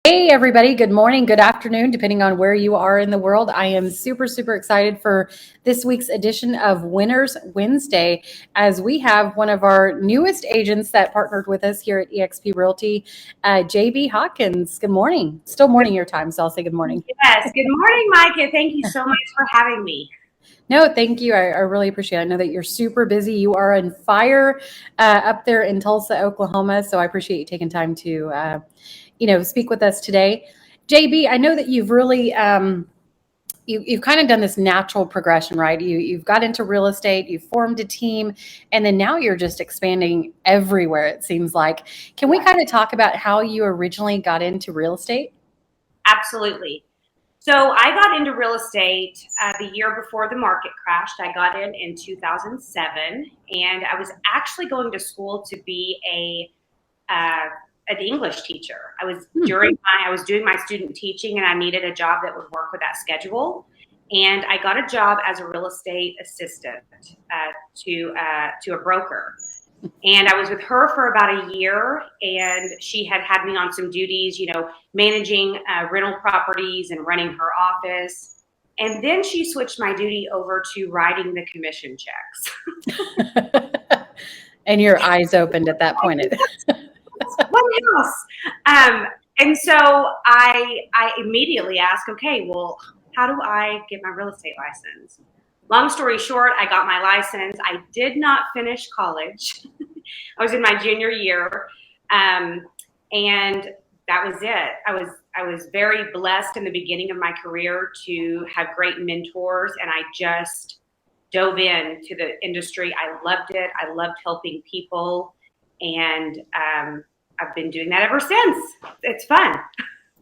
Hey, everybody. Good morning, good afternoon, depending on where you are in the world. I am super, super excited for this week's edition of Winners Wednesday, as we have one of our newest agents that partnered with us here at eXp Realty, Jaybee Hawkins. Good morning. Still morning your time, so I'll say good morning. Yes. Good morning, Micah. Thank you so much for having me. No, thank you. I really appreciate it. I know that you're super busy. You are on fire up there in Tulsa, Oklahoma. So I appreciate you taking time to, speak with us today. JB, I know that you've really you've kind of done this natural progression, right? You've got into real estate, you've formed a team, and then now you're just expanding everywhere, it seems like. Can we kind of talk about how you originally got into real estate? Absolutely. So I got into real estate the year before the market crashed. I got in 2007, and I was actually going to school to be an English teacher. I was doing my student teaching, and I needed a job that would work with that schedule. And I got a job as a real estate assistant to a broker. And I was with her for about a year, and she had me on some duties, managing rental properties and running her office. And then she switched my duty over to writing the commission checks. And your eyes opened at that point. What else? And so I immediately asked, okay, well, how do I get my real estate license? Long story short, I got my license. I did not finish college. I was in my junior year, and that was it. I was very blessed in the beginning of my career to have great mentors, and I just dove into the industry. I loved it. I loved helping people, and I've been doing that ever since. It's fun.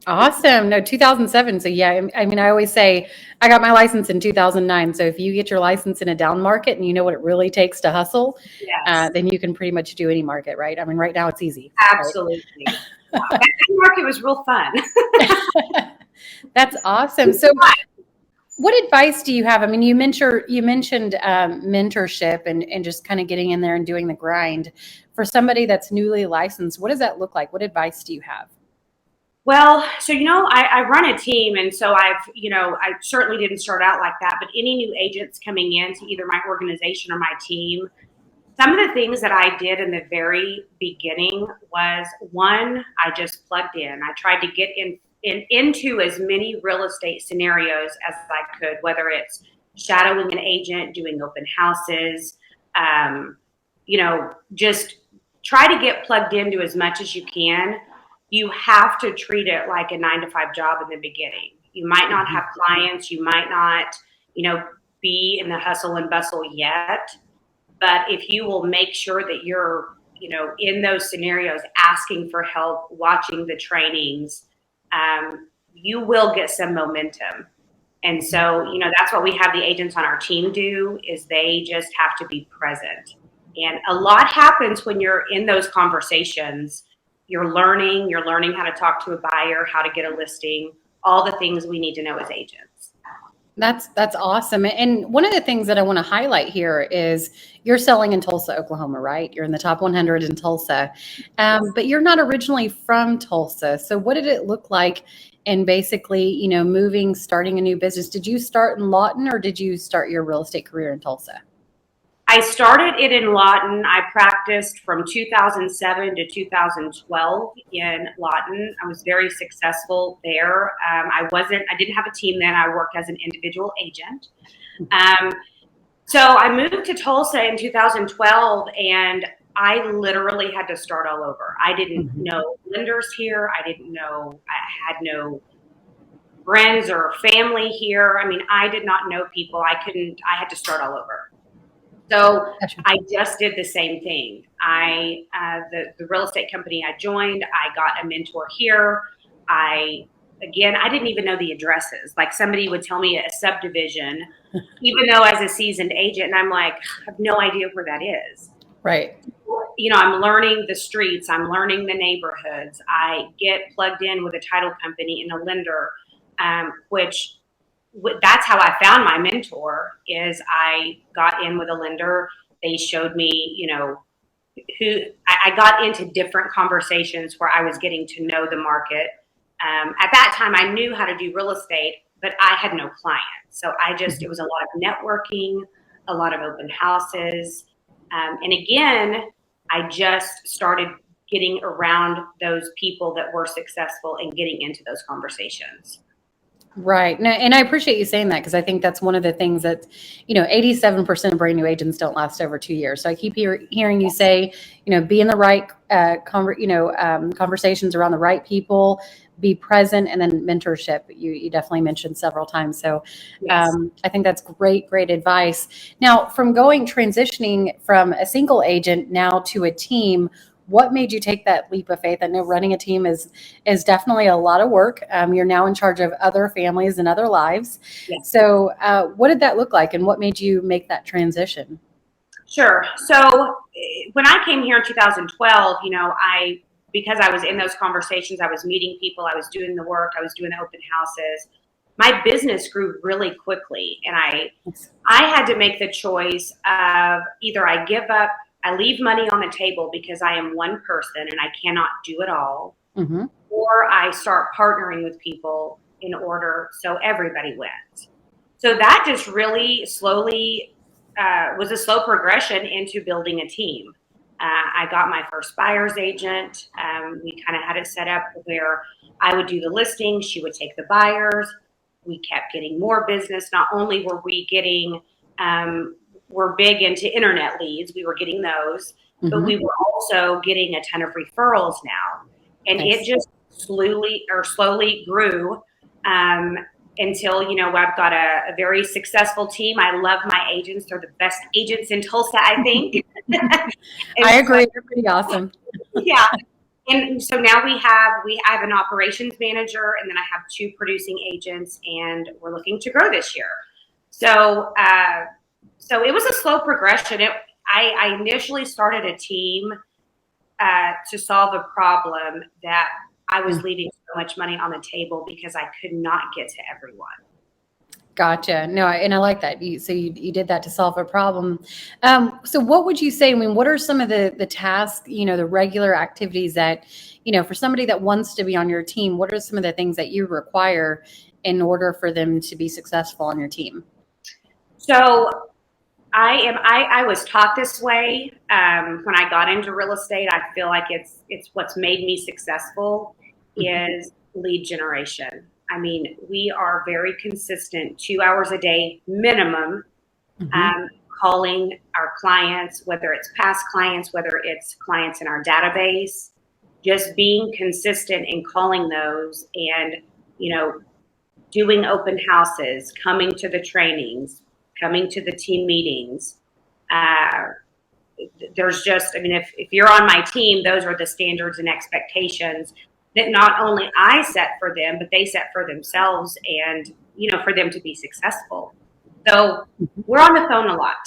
Awesome. No, 2007. So yeah, I mean, I always say I got my license in 2009. So if you get your license in a down market and you know what it really takes to hustle, Yes. then you can pretty much do any market, right? I mean, right now it's easy. Absolutely. Right? That market was real fun. That's awesome. So what advice do you have? I mean, you mentioned mentorship and just kind of getting in there and doing the grind. For somebody that's newly licensed, what does that look like? What advice do you have? Well, so, I run a team, and so I certainly didn't start out like that, but any new agents coming into either my organization or my team, some of the things that I did in the very beginning was, one, I just plugged in. I tried to get into as many real estate scenarios as I could, whether it's shadowing an agent, doing open houses, just try to get plugged into as much as you can. You have to treat it like a 9-to-5 job in the beginning. You might not have clients. You might not, be in the hustle and bustle yet. But if you will make sure that you're, in those scenarios, asking for help, watching the trainings, you will get some momentum. And so, that's what we have the agents on our team do, is they just have to be present. And a lot happens when you're in those conversations. You're learning how to talk to a buyer, how to get a listing, all the things we need to know as agents. That's awesome. And one of the things that I want to highlight here is you're selling in Tulsa, Oklahoma, right? You're in the top 100 in Tulsa, but you're not originally from Tulsa. So what did it look like in basically, starting a new business? Did you start in Lawton, or did you start your real estate career in Tulsa? I started it in Lawton. I practiced from 2007 to 2012 in Lawton. I was very successful there. I didn't have a team then. I worked as an individual agent. So I moved to Tulsa in 2012, and I literally had to start all over. I didn't know lenders here. I had no friends or family here. I mean, I did not know people. I had to start all over. So I just did the same thing. The real estate company I joined, I got a mentor here. I didn't even know the addresses. Like, somebody would tell me a subdivision, even though as a seasoned agent, and I'm like, I have no idea where that is. Right. I'm learning the streets. I'm learning the neighborhoods. I get plugged in with a title company and a lender, which that's how I found my mentor. Is I got in with a lender. They showed me, who I got into different conversations where I was getting to know the market. At that time, I knew how to do real estate, but I had no clients. So it was a lot of networking, a lot of open houses. And again, I just started getting around those people that were successful and getting into those conversations. Right. And I appreciate you saying that, because I think that's one of the things that, 87% of brand new agents don't last over 2 years. So I keep hearing you say, be in the right, conversations around the right people, be present, and then mentorship. You definitely mentioned several times. So Yes. I think that's great advice. Now, transitioning from a single agent now to a team, what made you take that leap of faith? I know running a team is definitely a lot of work. You're now in charge of other families and other lives. Yes. So what did that look like, and what made you make that transition? Sure. So when I came here in 2012, because I was in those conversations, I was meeting people, I was doing the work, I was doing the open houses. My business grew really quickly, and I had to make the choice of either I leave money on the table because I am one person and I cannot do it all, Mm-hmm. or I start partnering with people in order so everybody wins. So that just really slowly was a slow progression into building a team. I got my first buyer's agent. We kind of had it set up where I would do the listing, she would take the buyers. We kept getting more business. Not only were we getting, we're big into internet leads, we were getting those, but Mm-hmm. we were also getting a ton of referrals now. And Nice. it just slowly grew until, I've got a very successful team. I love my agents. They're the best agents in Tulsa, I think. I agree. They're pretty awesome. Yeah. And so now I have an operations manager, and then I have 2 producing agents, and we're looking to grow this year. So, so it was a slow progression. I initially started a team to solve a problem that I was leaving so much money on the table because I could not get to everyone. Gotcha. No, and I like that. You did that to solve a problem. So what would you say? I mean, what are some of the tasks, the regular activities that, for somebody that wants to be on your team, what are some of the things that you require in order for them to be successful on your team? So I was taught this way when I got into real estate. I feel like it's what's made me successful is lead generation. I mean, we are very consistent, 2 hours a day minimum, calling our clients, whether it's past clients, whether it's clients in our database, just being consistent in calling those and, doing open houses, coming to the trainings, coming to the team meetings. There's just, I mean, if you're on my team, those are the standards and expectations that not only I set for them, but they set for themselves and, for them to be successful. So we're on the phone a lot.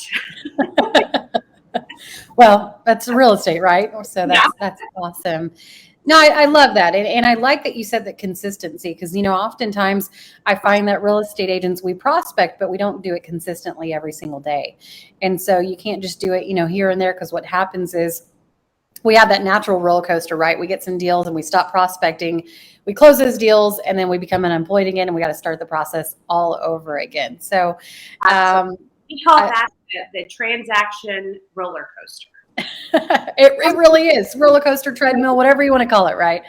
Well, that's real estate, right? So that's awesome. No, I love that. And I like that you said that consistency, because, oftentimes I find that real estate agents, we prospect, but we don't do it consistently every single day. And so you can't just do it, here and there, because what happens is we have that natural roller coaster, right? We get some deals and we stop prospecting, we close those deals, and then we become unemployed again, and we got to start the process all over again. So we call that the transaction roller coaster. It really is roller coaster, treadmill, whatever you want to call it, right?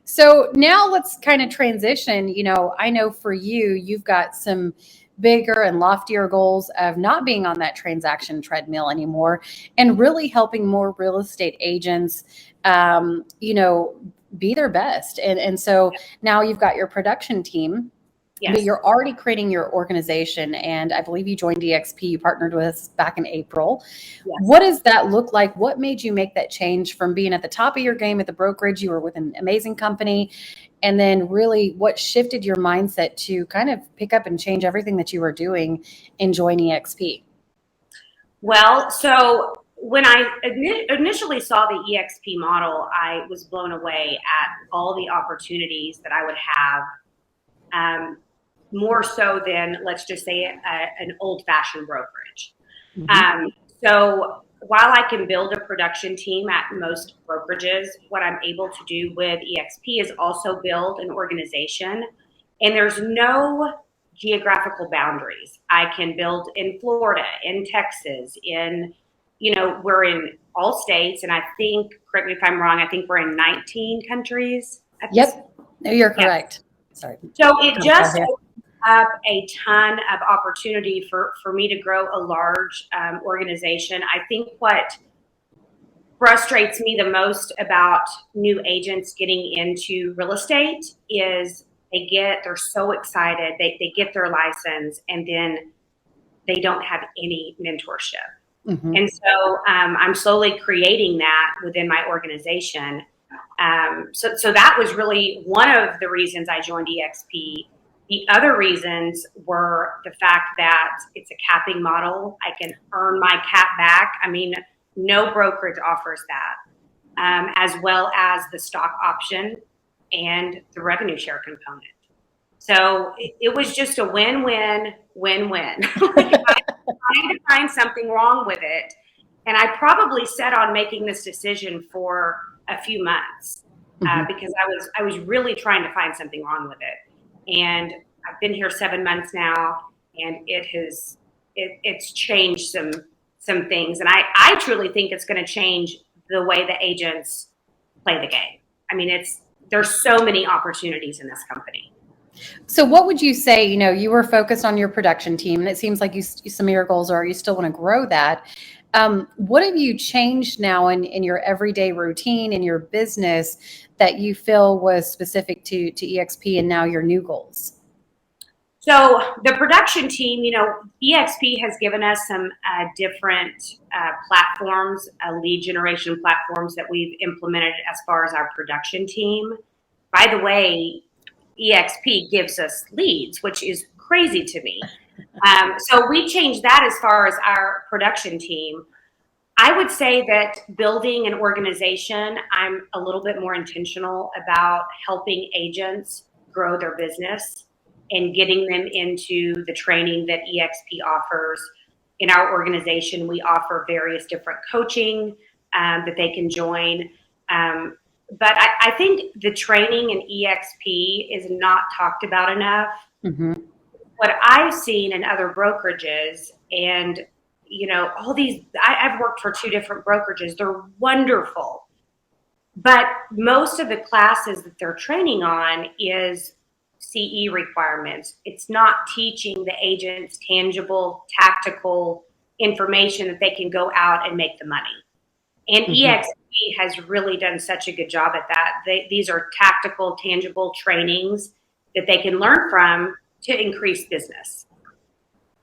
So now let's kind of transition. I know for you, you've got some bigger and loftier goals of not being on that transaction treadmill anymore, and really helping more real estate agents, be their best. And so now you've got your production team. Yes. But you're already creating your organization, and I believe you joined EXP. You partnered with us back in April. Yes. What does that look like? What made you make that change from being at the top of your game at the brokerage? You were with an amazing company. And then really what shifted your mindset to kind of pick up and change everything that you were doing and join EXP? Well, so when I initially saw the EXP model, I was blown away at all the opportunities that I would have. More so than, let's just say, an old-fashioned brokerage. So while I can build a production team at most brokerages, what I'm able to do with EXP is also build an organization. And there's no geographical boundaries. I can build in Florida, in Texas, we're in all states. And I think, correct me if I'm wrong, I think we're in 19 countries. Yep. No, you're correct. Yes. Sorry. So it just up a ton of opportunity for me to grow a large organization. I think what frustrates me the most about new agents getting into real estate is they're so excited, they get their license, and then they don't have any mentorship. Mm-hmm. And so I'm slowly creating that within my organization. So that was really one of the reasons I joined EXP. The other reasons were the fact that it's a capping model. I can earn my cap back. I mean, no brokerage offers that, as well as the stock option and the revenue share component. So it was just a win-win, win-win. I tried to find something wrong with it. And I probably set on making this decision for a few months because I was really trying to find something wrong with it. And I've been here 7 months now, and it's changed some things. And I truly think it's going to change the way the agents play the game. I mean, there's so many opportunities in this company. So what would you say, you were focused on your production team, and it seems like some of your goals are you still want to grow that. What have you changed now in your everyday routine, in your business, that you feel was specific to EXP and now your new goals? So the production team, EXP has given us some different platforms, lead generation platforms that we've implemented as far as our production team. By the way, EXP gives us leads, which is crazy to me. So we changed that as far as our production team. I would say that building an organization, I'm a little bit more intentional about helping agents grow their business and getting them into the training that EXP offers. In our organization, we offer various different coaching that they can join. But I think the training in EXP is not talked about enough. Mm-hmm. What I've seen in other brokerages, and all these, I've worked for 2 different brokerages. They're wonderful, but most of the classes that they're training on is CE requirements. It's not teaching the agents tangible, tactical information that they can go out and make the money. And EXP has really done such a good job at that. These are tactical, tangible trainings that they can learn from to increase business.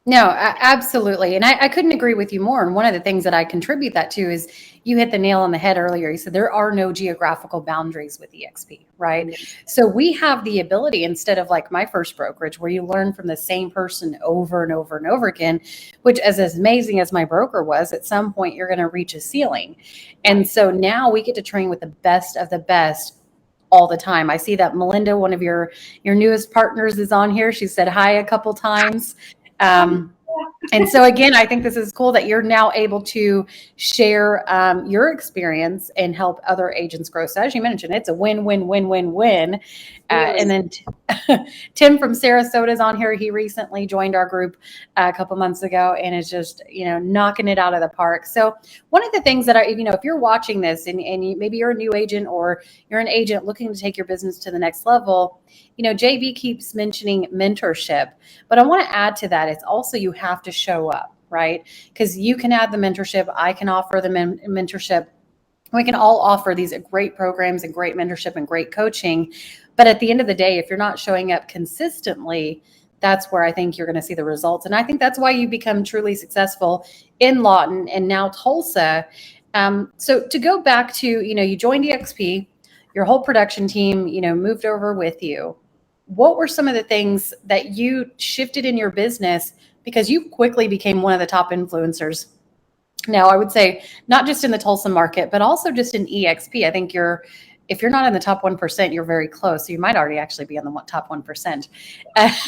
No, absolutely. And I couldn't agree with you more. And one of the things that I contribute that to is you hit the nail on the head earlier. You said there are no geographical boundaries with EXP, right? Mm-hmm. So we have the ability, instead of like my first brokerage where you learn from the same person over and over and over again, which as amazing as my broker was, at some point you're going to reach a ceiling. And so now we get to train with the best of the best all the time. I see that Melinda, one of your newest partners, is on here. She said hi a couple times. And so again, I think this is cool that you're now able to share your experience and help other agents grow. So as you mentioned, it's a win-win-win-win-win. And then Tim from Sarasota is on here. He recently joined our group a couple months ago and is just, knocking it out of the park. So one of the things that if you're watching this and maybe you're a new agent or you're an agent looking to take your business to the next level, Jaybee keeps mentioning mentorship, but I want to add to that. It's also, you have to show up, right? Because you can add the mentorship. I can offer the mentorship. We can all offer these great programs and great mentorship and great coaching. But at the end of the day, if you're not showing up consistently, that's where I think you're going to see the results. And I think that's why you become truly successful in Lawton and now Tulsa. So to go back to, you joined EXP, your whole production team, moved over with you. What were some of the things that you shifted in your business because you quickly became one of the top influencers? Now, I would say not just in the Tulsa market, but also just in EXP. I think if you're not in the top 1%, you're very close. So you might already actually be on the top 1%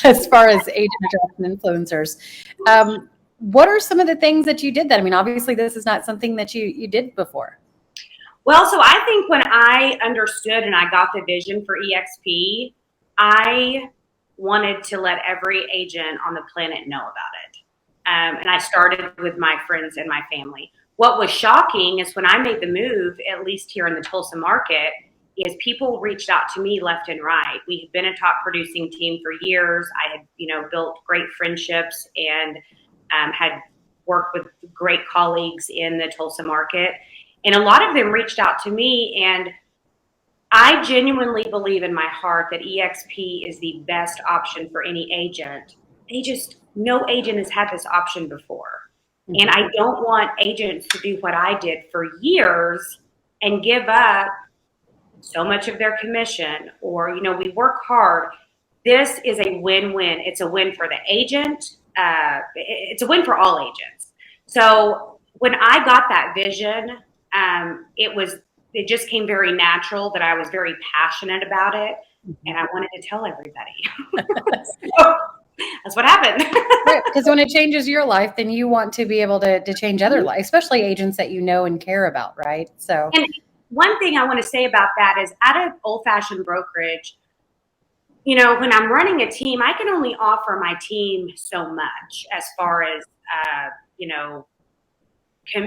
as far as agent attraction influencers. what are some of the things that you did that, I mean, obviously this is not something that you did before. Well, so I think when I understood and I got the vision for EXP, I wanted to let every agent on the planet know about it. And I started with my friends and my family. What was shocking is when I made the move, at least here in the Tulsa market, is people reached out to me left and right. We had been a top producing team for years. I had, built great friendships and had worked with great colleagues in the Tulsa market. And a lot of them reached out to me, and I genuinely believe in my heart that EXP is the best option for any agent. No agent has had this option before. Mm-hmm. And I don't want agents to do what I did for years and give up so much of their commission, or, we work hard. This is a win-win. It's a win for the agent. It's a win for all agents. So when I got that vision, it just came very natural that I was very passionate about it, and I wanted to tell everybody. So that's what happened. Right, because when it changes your life, then you want to be able to change other lives, especially agents that you know and care about, right? So, and one thing I want to say about that is, at an old-fashioned brokerage, when I'm running a team, I can only offer my team so much as far as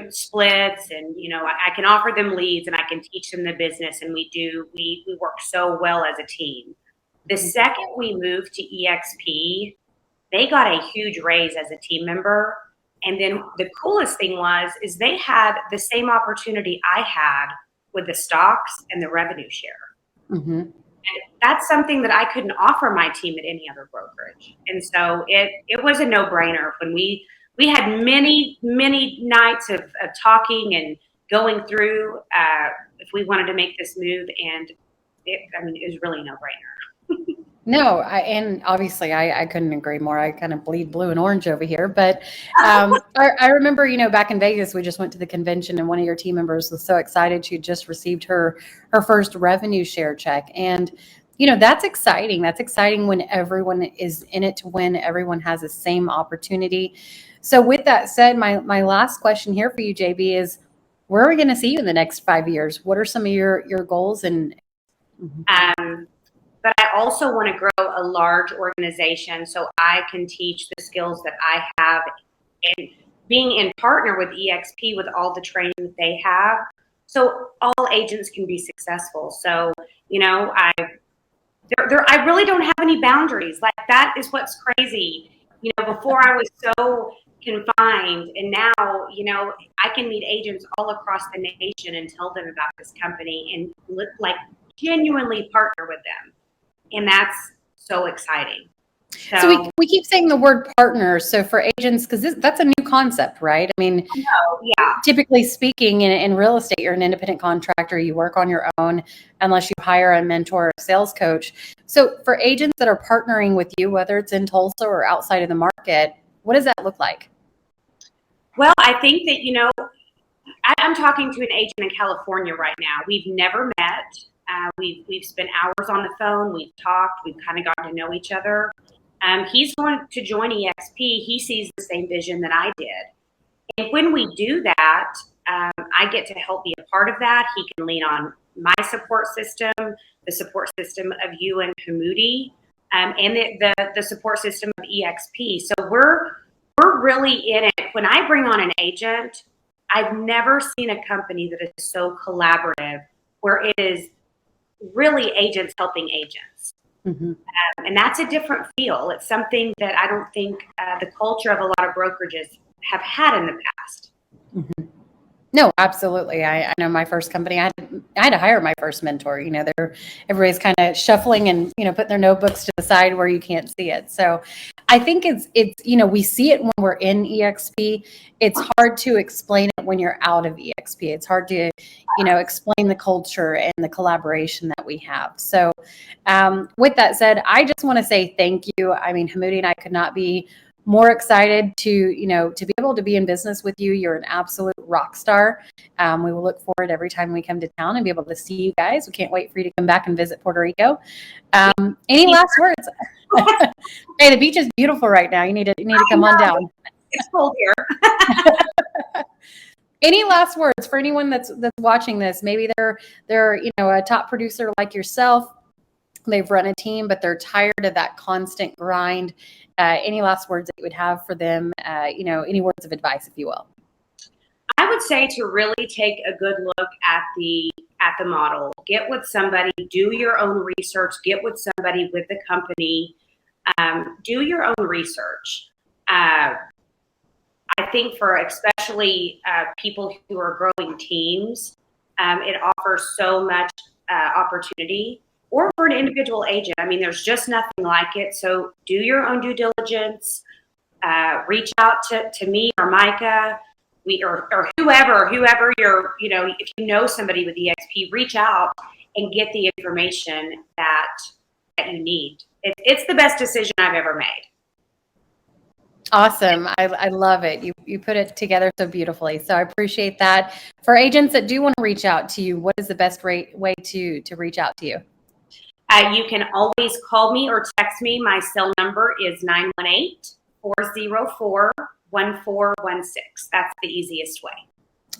splits, and I can offer them leads and I can teach them the business, and we work so well as a team. The second we moved to EXP, they got a huge raise as a team member, and then the coolest thing is they had the same opportunity I had with the stocks and the revenue share. Mm-hmm. And that's something that I couldn't offer my team at any other brokerage, and so it was a no-brainer when we had many nights of talking and going through if we wanted to make this move, and it was really a no-brainer. No, and obviously I couldn't agree more. I kind of bleed blue and orange over here, but I remember, back in Vegas, we just went to the convention, and one of your team members was so excited. She just received her first revenue share check, and that's exciting. That's exciting when everyone is in it to win. Everyone has the same opportunity. So with that said, my last question here for you, Jaybee, is where are we going to see you in the next 5 years? What are some of your goals? And but I also want to grow a large organization so I can teach the skills that I have, and being in partner with EXP with all the training that they have, so all agents can be successful. So, I really don't have any boundaries. Like, that is what's crazy. Before I was so confined, and now, I can meet agents all across the nation and tell them about this company and genuinely partner with them. And that's so exciting. So we keep saying the word partner. So for agents, because that's a new concept, right? I mean, yeah. Typically speaking, in real estate, you're an independent contractor. You work on your own unless you hire a mentor or a sales coach. So for agents that are partnering with you, whether it's in Tulsa or outside of the market, what does that look like? Well, I think that, I'm talking to an agent in California right now. We've never met. We've spent hours on the phone. We've talked. We've kind of gotten to know each other. He's going to join EXP. He sees the same vision that I did. And when we do that, I get to help be a part of that. He can lean on my support system, the support system of you and Hamudi, and the support system of EXP. So we're really in it. When I bring on an agent, I've never seen a company that is so collaborative, where it is really agents helping agents. Mm-hmm. And that's a different feel. It's something that I don't think the culture of a lot of brokerages have had in the past. Mm-hmm. No, absolutely. I know my first company, I had to hire my first mentor. Everybody's kind of shuffling and, putting their notebooks to the side where you can't see it. So I think it's we see it when we're in EXP. It's hard to explain it when you're out of EXP. It's hard to, explain the culture and the collaboration that we have. So with that said, I just want to say thank you. I mean, Hamudi and I could not be more excited to be able to be in business with you. You're an absolute rock star. We will look forward every time we come to town and be able to see you guys. We can't wait for you to come back and visit Puerto Rico. Any last words? Hey, the beach is beautiful right now. You need to come on down. It's cold here. Any last words for anyone that's watching this? Maybe they're a top producer like yourself. They've run a team, but they're tired of that constant grind. Any last words that you would have for them? Any words of advice, if you will. I would say to really take a good look at the model. Get with somebody, do your own research, get with somebody with the company, do your own research. I think for especially people who are growing teams, it offers so much opportunity. Or for an individual agent, I mean, there's just nothing like it. So do your own due diligence. Reach out to me or Micah, or whoever you're, if you know somebody with EXP, reach out and get the information that you need. It's the best decision I've ever made. Awesome. I love it. You put it together so beautifully. So I appreciate that. For agents that do want to reach out to you, what is the best way to reach out to you? You can always call me or text me. My cell number is 918-404-1416. That's the easiest way.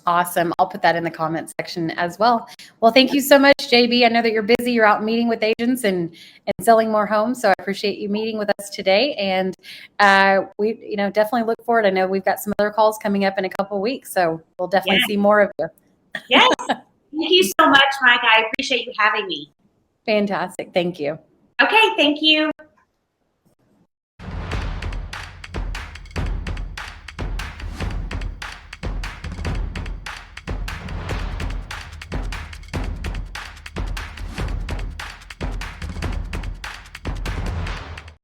Awesome. I'll put that in the comment section as well. Well, thank you so much, Jaybee. I know that you're busy. You're out meeting with agents and selling more homes. So I appreciate you meeting with us today. And we definitely look forward. I know we've got some other calls coming up in a couple of weeks. So we'll definitely see more of you. Yes. Thank you so much, Mike. I appreciate you having me. Fantastic. Thank you. Okay. Thank you.